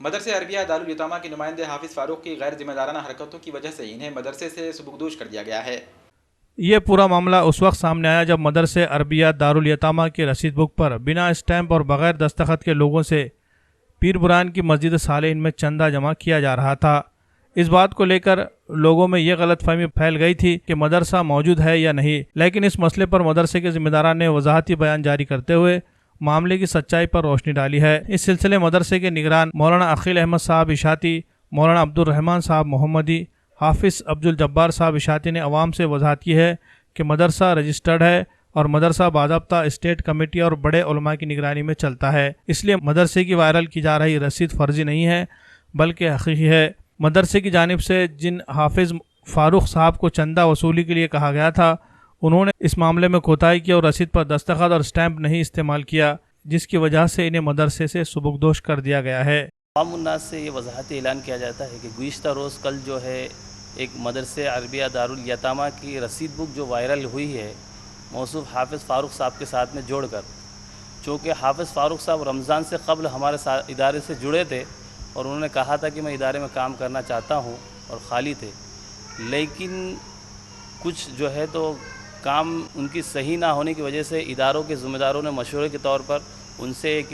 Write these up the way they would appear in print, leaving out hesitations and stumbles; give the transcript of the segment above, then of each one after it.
مدرسہ عربیہ دارالیتامہ کے نمائندے حافظ فاروق کی غیر ذمہ دارانہ حرکتوں کی وجہ سے انہیں مدرسے سے سبکدوش کر دیا گیا ہے۔ یہ پورا معاملہ اس وقت سامنے آیا جب مدرسہ عربیہ دارالیتامہ کی رسید بک پر بنا اسٹیمپ اور بغیر دستخط کے لوگوں سے پیر برہان کی مسجد صالحین میں چندہ جمع کیا جا رہا تھا۔ اس بات کو لے کر لوگوں میں یہ غلط فہمی پھیل گئی تھی کہ مدرسہ موجود ہے یا نہیں، لیکن اس مسئلے پر مدرسے کے ذمہ داران نے وضاحتی بیان جاری کرتے ہوئے معاملے کی سچائی پر روشنی ڈالی ہے۔ اس سلسلے مدرسے کے نگران مولانا عقیل احمد صاحب اشاعتی، مولانا عبد الرحمن صاحب محمدی، حافظ عبد الجبار صاحب اشاعتی نے عوام سے وضاحت کی ہے کہ مدرسہ رجسٹرڈ ہے اور مدرسہ باضابطہ اسٹیٹ کمیٹی اور بڑے علماء کی نگرانی میں چلتا ہے، اس لیے مدرسے کی وائرل کی جا رہی رسید فرضی نہیں ہے بلکہ حقیقی ہے۔ مدرسے کی جانب سے جن حافظ فاروق صاحب کو چندہ وصولی کے لیے کہا گیا تھا، انہوں نے اس معاملے میں کوتاہی کی اور رسید پر دستخط اور اسٹیمپ نہیں استعمال کیا، جس کی وجہ سے انہیں مدرسے سے سبکدوش کر دیا گیا ہے۔ عوام الناس سے یہ وضاحتی اعلان کیا جاتا ہے کہ گزشتہ روز کل جو ہے ایک مدرسہ عربیہ دارالیتامہ کی رسید بک جو وائرل ہوئی ہے موصوف حافظ فاروق صاحب کے ساتھ میں جوڑ کر، چونکہ حافظ فاروق صاحب رمضان سے قبل ہمارے ساتھ ادارے سے جڑے تھے اور انہوں نے کہا تھا کہ میں ادارے میں کام کرنا چاہتا ہوں اور خالی تھے، لیکن کچھ جو ہے تو کام ان کی صحیح نہ ہونے کی وجہ سے اداروں کے ذمہ داروں نے مشورے کے طور پر ان سے ایک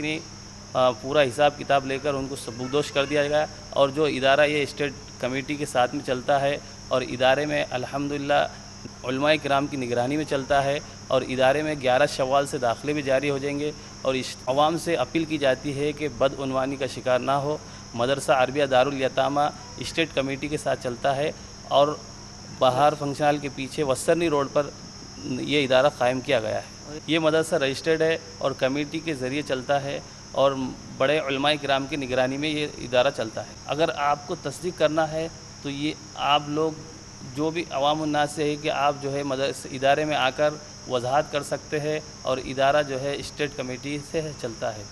پورا حساب کتاب لے کر ان کو سبکدوش کر دیا گیا، اور جو ادارہ یہ اسٹیٹ کمیٹی کے ساتھ میں چلتا ہے اور ادارے میں الحمدللہ علماء کرام کی نگرانی میں چلتا ہے، اور ادارے میں 11 شوال سے داخلے بھی جاری ہو جائیں گے، اور عوام سے اپیل کی جاتی ہے کہ بدعنوانی کا شکار نہ ہو۔ مدرسہ عربیہ دارالیتامہ اسٹیٹ کمیٹی کے ساتھ چلتا ہے اور بہار فنکشن ہال کے پیچھے وسرنی روڈ پر یہ ادارہ قائم کیا گیا ہے۔ یہ مدرسہ رجسٹرڈ ہے اور کمیٹی کے ذریعے چلتا ہے اور بڑے علماء کرام کی نگرانی میں یہ ادارہ چلتا ہے۔ اگر آپ کو تصدیق کرنا ہے تو یہ آپ لوگ جو بھی عوام الناس سے ہے کہ آپ جو ہے ادارے میں آ کر وضاحت کر سکتے ہیں، اور ادارہ جو ہے اسٹیٹ کمیٹی سے چلتا ہے۔